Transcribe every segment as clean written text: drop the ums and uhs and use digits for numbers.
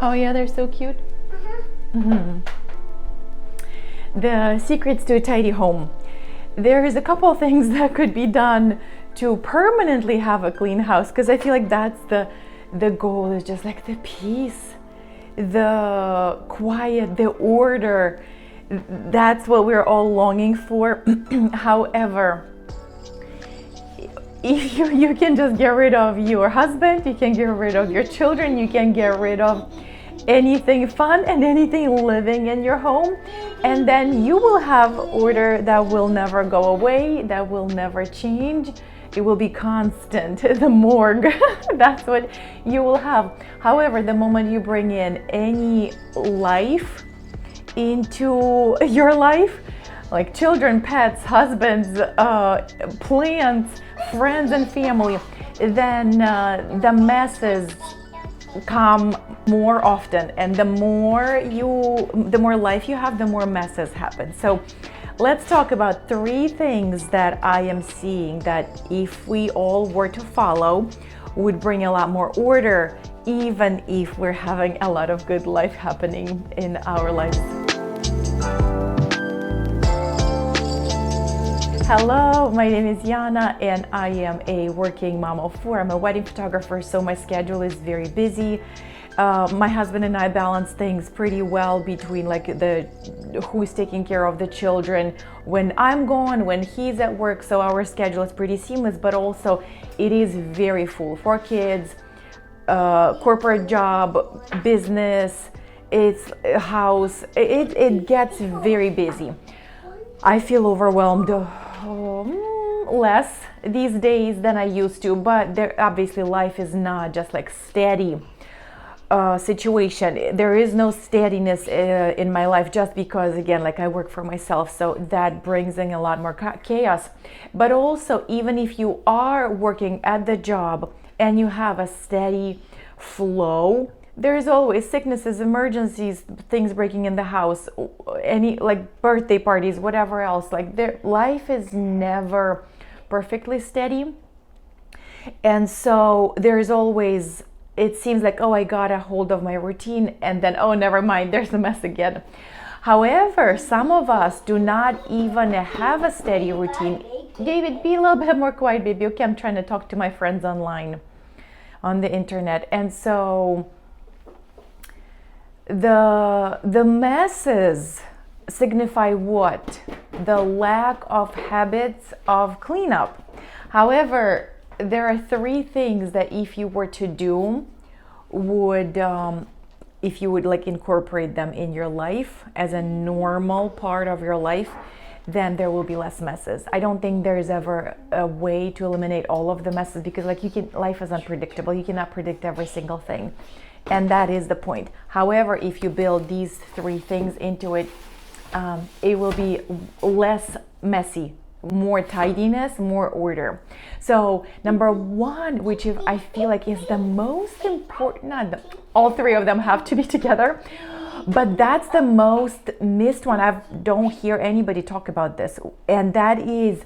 Oh yeah, they're so cute. Mhm. The secrets to a tidy home. There is a couple of things that could be done to permanently have a clean house, because I feel like that's the goal, is just like the peace, the quiet, the order. That's what we're all longing for. However, you can just get rid of your husband, you can get rid of your children, you can get rid of anything fun and anything living in your home, and then you will have order that will never go away, that will never change. It will be constant. The morgue, that's what you will have. However, the moment you bring in any life into your life, like children, pets, husbands, plants, friends, and family, then the messes come more often, and the more life you have, the more messes happen. So let's talk about 3 things that I am seeing that if we all were to follow would bring a lot more order, even if we're having a lot of good life happening in our lives. Hello, my name is Yana and I am a working mom of 4. I'm a wedding photographer, so my schedule is very busy. My husband and I balance things pretty well between like who's taking care of the children when I'm gone, when he's at work. So our schedule is pretty seamless, but also it is very full. 4 kids, corporate job, business, it's a house. It gets very busy. I feel overwhelmed less these days than I used to, but obviously life is not just like steady situation. There is no steadiness in my life, just because again, like I work for myself, so that brings in a lot more chaos. But also, even if you are working at the job and you have a steady flow, there's always sicknesses, emergencies, things breaking in the house, any like birthday parties, whatever else. Like life is never perfectly steady. And so there's always, it seems like, oh, I got a hold of my routine, and then, oh, never mind, there's a mess again. However, some of us do not even have a steady routine. David, be a little bit more quiet, baby. Okay, I'm trying to talk to my friends online, on the internet. And so the messes signify what? The lack of habits of cleanup. However, there are 3 things that if you were to do would if you would like incorporate them in your life as a normal part of your life, then there will be less messes. I don't think there's ever a way to eliminate all of the messes, because like life is unpredictable. You cannot predict every single thing. And that is the point. However, if you build these 3 things into it, it will be less messy, more tidiness, more order. So number 1, which I feel like is the most important, all 3 of them have to be together, but that's the most missed one. I don't hear anybody talk about this, and that is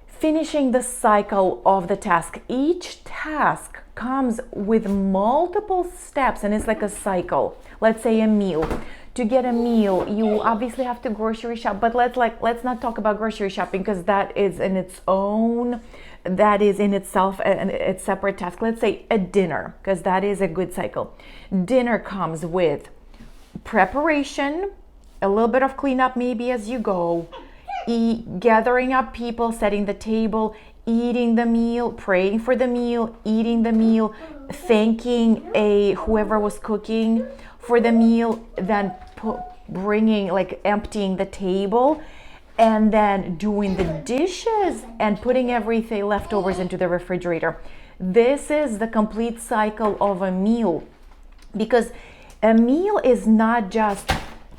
finishing the cycle of the task. Each task comes with multiple steps, and it's like a cycle. Let's say a meal. To get a meal, you obviously have to grocery shop, but let's not talk about grocery shopping, because that is in itself a separate task. Let's say a dinner, because that is a good cycle. Dinner comes with preparation, a little bit of cleanup maybe as you go, gathering up people, setting the table, eating the meal, praying for the meal, eating the meal, thanking whoever was cooking for the meal, then emptying the table, and then doing the dishes and putting everything leftovers into the refrigerator. This is the complete cycle of a meal, because a meal is not just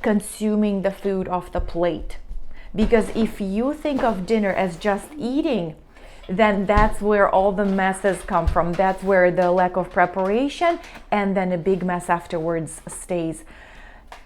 consuming the food off the plate. Because if you think of dinner as just eating, then that's where all the messes come from. That's where the lack of preparation and then a big mess afterwards stays.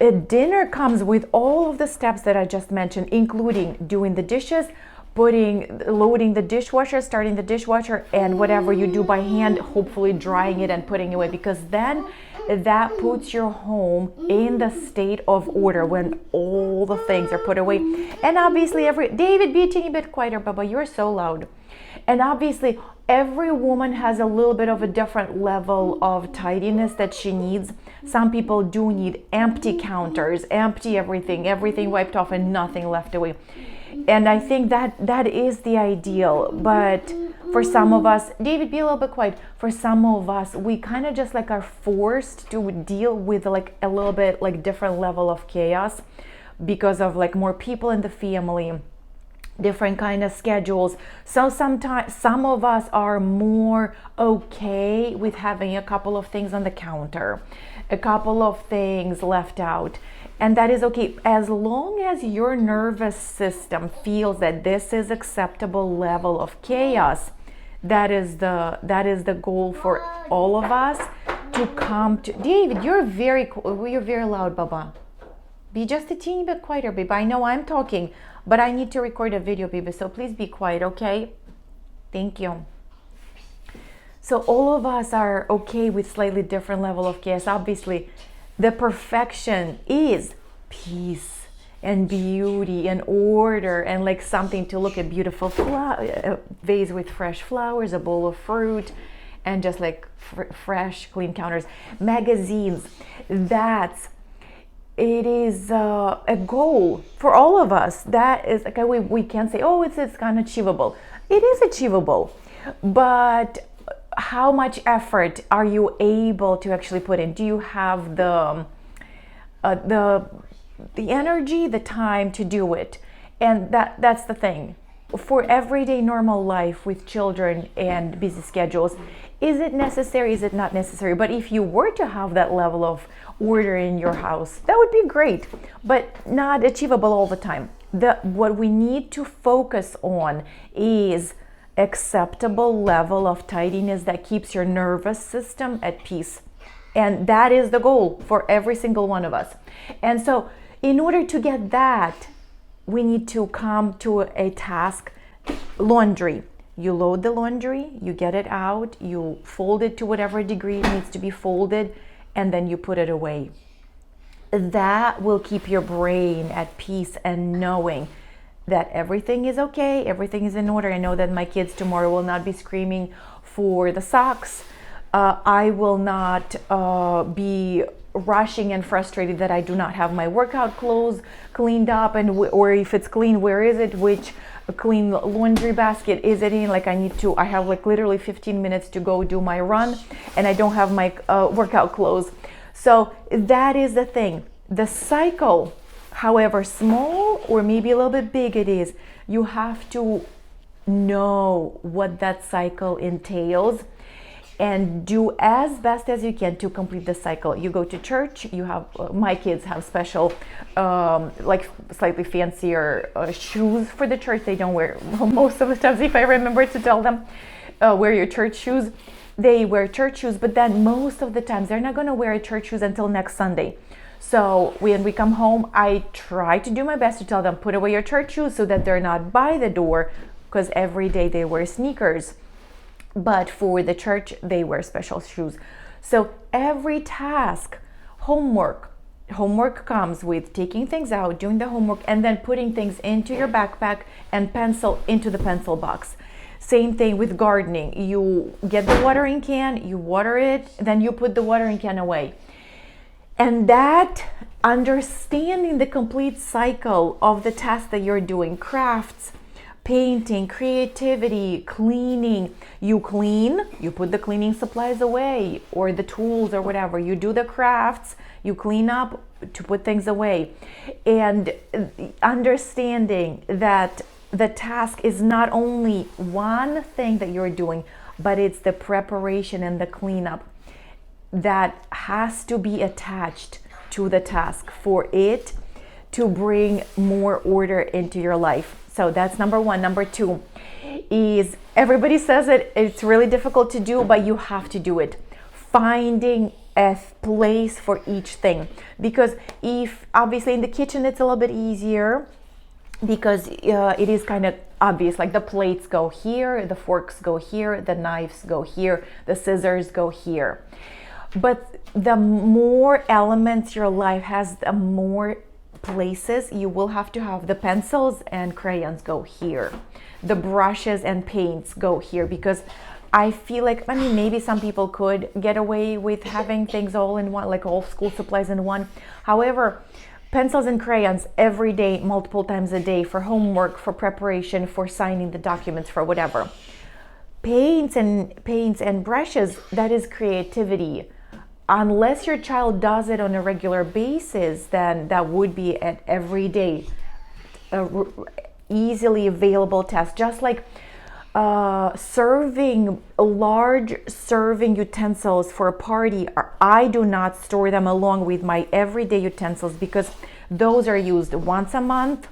A dinner comes with all of the steps that I just mentioned, including doing the dishes, loading the dishwasher, starting the dishwasher, and whatever you do by hand, hopefully drying it and putting it away, because then that puts your home in the state of order when all the things are put away. And obviously David, be a teeny bit quieter, Baba, you're so loud. And obviously every woman has a little bit of a different level of tidiness that she needs. Some people do need empty counters, empty everything wiped off and nothing left away. And I think that is the ideal. But for some of us, David, be a little bit quiet. For some of us, we kind of just like are forced to deal with like a little bit like different level of chaos because of like more people in the family, different kind of schedules. So sometimes some of us are more okay with having a couple of things on the counter, a couple of things left out. And that is okay, as long as your nervous system feels that this is acceptable level of chaos. That is the goal for all of us to come to. David, you're very loud, Baba. Be just a teeny bit quieter, baby. I know I'm talking, but I need to record a video, baby. So please be quiet, okay? Thank you. So all of us are okay with slightly different level of chaos. Obviously, the perfection is peace and beauty and order and like something to look at, beautiful a vase with fresh flowers, a bowl of fruit, and just like fresh, clean counters. Magazines, it is a goal for all of us. That is like we can't say, oh, it's unachievable. It is achievable, but how much effort are you able to actually put in? Do you have the energy, the time to do it? And that's the thing. For everyday normal life with children and busy schedules, is it necessary? Is it not necessary? But if you were to have that level of order in your house, that would be great, but not achievable all the time. What we need to focus on is acceptable level of tidiness that keeps your nervous system at peace. And that is the goal for every single one of us. And so in order to get that, we need to come to a task. Laundry. You load the laundry, you get it out, you fold it to whatever degree it needs to be folded, and then you put it away. That will keep your brain at peace and knowing that everything is okay, everything is in order. I know that my kids tomorrow will not be screaming for the socks. I will not be rushing and frustrated that I do not have my workout clothes cleaned up, and or if it's clean, where is it? Which clean laundry basket is it in? Like I have like literally 15 minutes to go do my run, and I don't have my workout clothes. So that is the thing. The cycle, however small or maybe a little bit big it is, you have to know what that cycle entails and do as best as you can to complete the cycle. You go to church, you have, my kids have special, like slightly fancier shoes for the church. They don't wear, most of the times, if I remember to tell them, wear your church shoes. They wear church shoes, but then most of the times they're not gonna wear church shoes until next Sunday. So when we come home, I try to do my best to tell them, put away your church shoes so that they're not by the door, because every day they wear sneakers. But for the church, they wear special shoes. So every task, homework comes with taking things out, doing the homework, and then putting things into your backpack and pencil into the pencil box. Same thing with gardening. You get the watering can, you water it, then you put the watering can away. And that understanding the complete cycle of the tasks that you're doing, crafts, painting, creativity, cleaning. You clean, you put the cleaning supplies away or the tools or whatever. You do the crafts, you clean up to put things away. And understanding that the task is not only one thing that you're doing, but it's the preparation and the cleanup that has to be attached to the task for it to bring more order into your life. So that's number one. Number two is, everybody says it's really difficult to do, but you have to do it. Finding a place for each thing. Because if obviously in the kitchen it's a little bit easier, because it is kind of obvious, like the plates go here, the forks go here, the knives go here, the scissors go here. But the more elements your life has, the more places you will have to have the pencils and crayons go here, the brushes and paints go here, because I feel like, I mean, maybe some people could get away with having things all in one, like all school supplies in one. However, pencils and crayons every day, multiple times a day, for homework, for preparation, for signing the documents, for whatever. Paints and brushes, that is creativity. Unless your child does it on a regular basis, then that would be an everyday, easily available task. Just like serving large serving utensils for a party, I do not store them along with my everyday utensils, because those are used once a month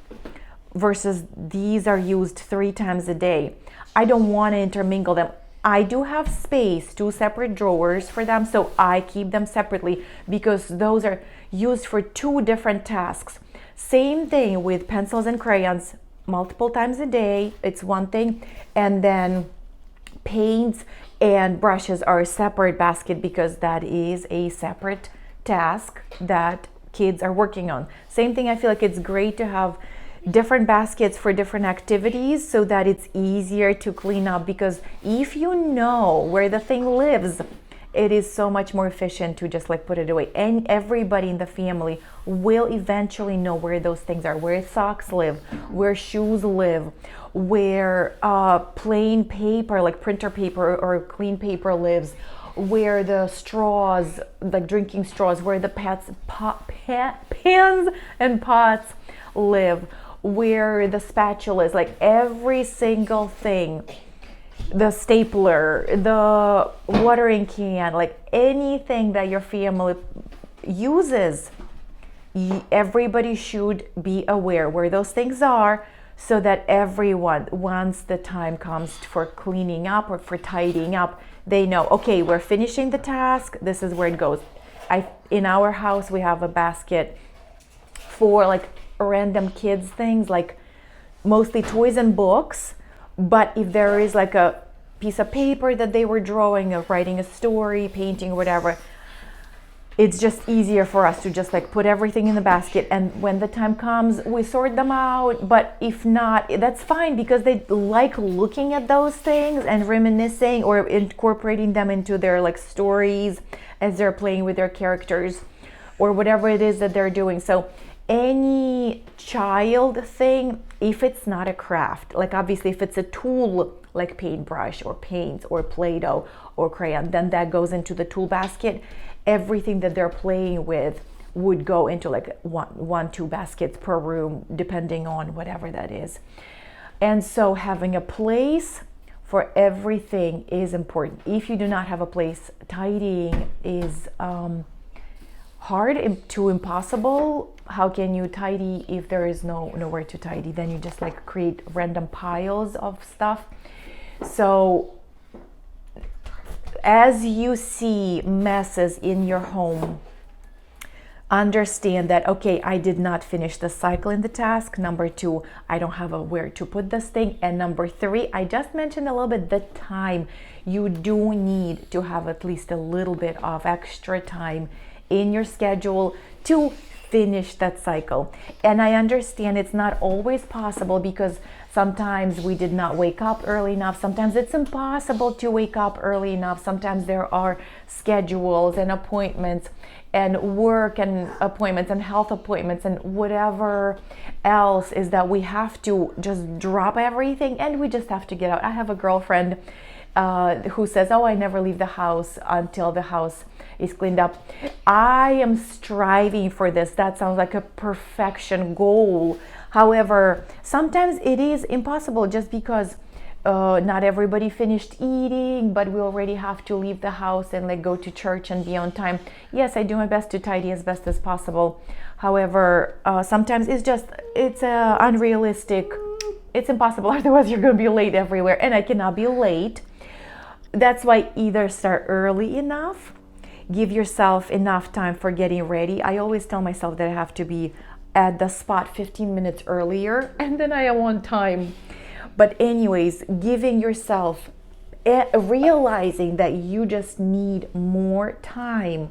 versus these are used 3 times a day. I don't want to intermingle them. I do have space, 2 separate drawers for them, so I keep them separately because those are used for 2 different tasks. Same thing with pencils and crayons, multiple times a day, it's one thing, and then paints and brushes are a separate basket because that is a separate task that kids are working on. Same thing, I feel like it's great to have different baskets for different activities so that it's easier to clean up, because if you know where the thing lives, it is so much more efficient to just like put it away. And everybody in the family will eventually know where those things are, where socks live, where shoes live, where plain paper like printer paper or clean paper lives, where the straws, like drinking straws, where the pans and pots live, where the spatula is, like every single thing, the stapler, the watering can, like anything that your family uses, everybody should be aware where those things are, so that everyone, once the time comes for cleaning up or for tidying up, they know, okay, we're finishing the task, this is where it goes. In our house, we have a basket for like random kids things, like mostly toys and books. But if there is like a piece of paper that they were drawing or writing a story, painting, whatever, it's just easier for us to just like put everything in the basket, and when the time comes we sort them out. But if not, that's fine, because they like looking at those things and reminiscing or incorporating them into their like stories as they're playing with their characters or whatever it is that they're doing. So any child thing, if it's not a craft, like obviously if it's a tool like paintbrush or paints or Play-Doh or crayon, then that goes into the tool basket. Everything that they're playing with would go into like one, 2 baskets per room, depending on whatever that is. And so having a place for everything is important. If you do not have a place, tidying is hard to impossible. How can you tidy if there is nowhere to tidy? Then you just like create random piles of stuff. So as you see messes in your home, understand that, okay, I did not finish the cycle in the task. Number 2, I don't have where to put this thing. And number 3, I just mentioned a little bit the time. You do need to have at least a little bit of extra time in your schedule to finish that cycle. And I understand it's not always possible, because sometimes we did not wake up early enough. Sometimes it's impossible to wake up early enough. Sometimes there are schedules and appointments and work and appointments and health appointments and whatever else is that we have to just drop everything and we just have to get out. I have a girlfriend who says, oh, I never leave the house until the house is cleaned up. I am striving for this. That sounds like a perfection goal. However, sometimes it is impossible, just because not everybody finished eating, but we already have to leave the house and like go to church and be on time. Yes, I do my best to tidy as best as possible. However, sometimes it's unrealistic. It's impossible. Otherwise, you're going to be late everywhere, and I cannot be late. That's why either start early enough, give yourself enough time for getting ready. I always tell myself that I have to be at the spot 15 minutes earlier, and then I am on time. But anyways, giving yourself realizing that you just need more time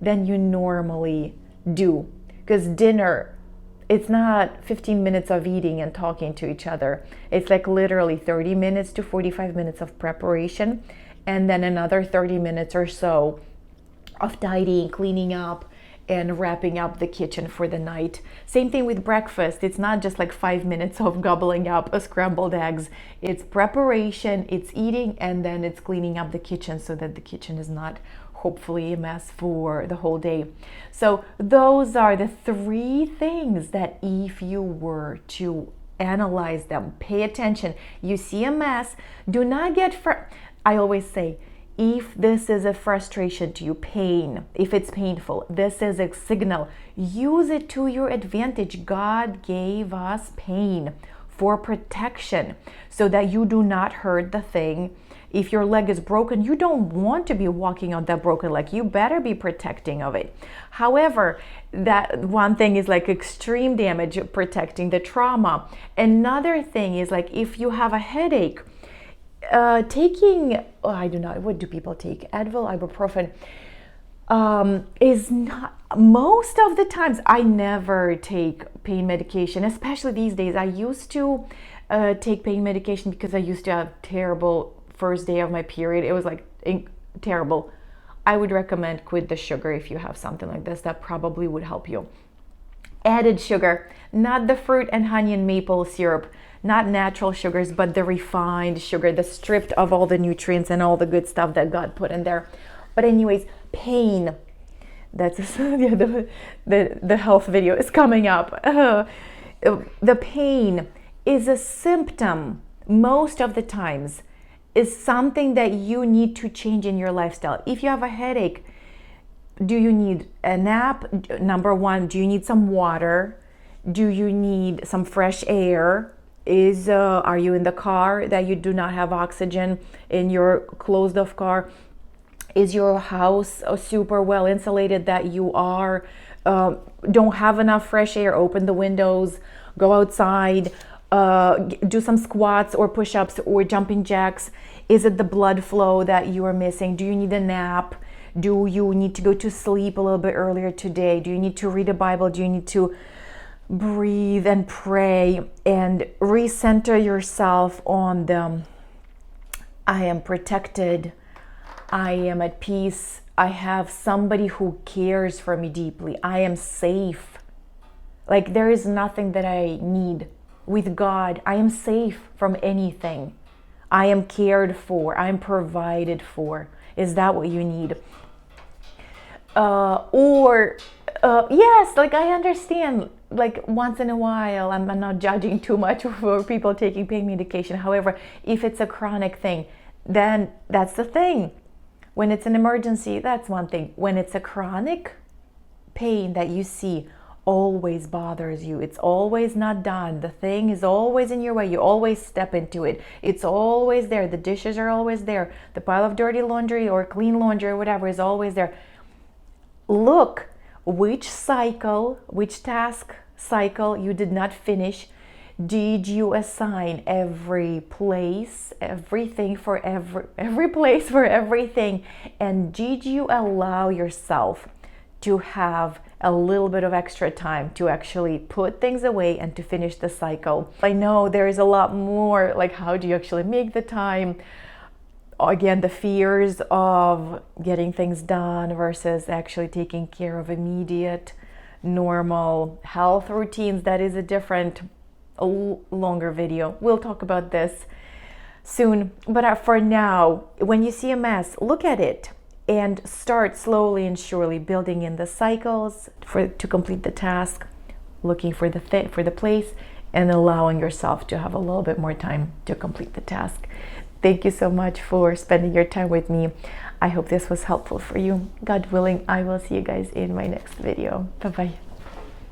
than you normally do. Because dinner, it's not 15 minutes of eating and talking to each other. It's like literally 30 minutes to 45 minutes of preparation, and then another 30 minutes or so of tidying, cleaning up, and wrapping up the kitchen for the night. Same thing with breakfast. It's not just like 5 minutes of gobbling up a scrambled eggs. It's preparation, it's eating, and then it's cleaning up the kitchen so that the kitchen is not hopefully a mess for the whole day. So those are the 3 things that if you were to analyze them, pay attention, you see a mess, do not get I always say, if this is a frustration to you, pain, if it's painful, this is a signal. Use it to your advantage. God gave us pain for protection so that you do not hurt the thing. If your leg is broken, you don't want to be walking on that broken leg. You better be protecting of it. However, that one thing is like extreme damage, protecting the trauma. Another thing is like if you have a headache, taking, I do not, what do people take? Advil, ibuprofen, is not, most of the times, I never take pain medication, especially these days. I used to take pain medication because I used to have terrible first day of my period. It was like terrible. I would recommend quit the sugar if you have something like this. That probably would help you. Added sugar, not the fruit and honey and maple syrup, not natural sugars, but the refined sugar, the stripped of all the nutrients and all the good stuff that God put in there. But anyways, pain, that's the health video is coming up. The pain is a symptom most of the times, is something that you need to change in your lifestyle. If you have a headache, do you need a nap? Number 1, do you need some water? Do you need some fresh air? Are you in the car that you do not have oxygen in your closed off car? Is your house super well insulated that you are don't have enough fresh air? Open the windows, go outside, do some squats or push-ups or jumping jacks. Is it the blood flow that you are missing? Do you need a nap? Do you need to go to sleep a little bit earlier today? Do you need to read a Bible? Do you need to breathe and pray and recenter yourself on them? I am protected. I am at peace. I have somebody who cares for me deeply. I am safe. Like there is nothing that I need. With God, I am safe from anything. I am cared for. I am provided for. Is that what you need? Yes, like I understand, like once in a while, I'm not judging too much for people taking pain medication. However, if it's a chronic thing, then that's the thing. When it's an emergency, that's one thing. When it's a chronic pain that you see always bothers you, it's always not done, the thing is always in your way, you always step into it, it's always there, the dishes are always there, the pile of dirty laundry or clean laundry or whatever is always there. Look which task cycle you did not finish. Did you assign every place, everything for every place for everything? And did you allow yourself to have a little bit of extra time to actually put things away and to finish the cycle? I know there is a lot more, like how do you actually make the time? Again, the fears of getting things done versus actually taking care of immediate, normal health routines. That is a different, longer video. We'll talk about this soon. But for now, when you see a mess, look at it and start slowly and surely building in the cycles to complete the task, looking for the place, and allowing yourself to have a little bit more time to complete the task. Thank you so much for spending your time with me. I hope this was helpful for you. God willing, I will see you guys in my next video. Bye-bye.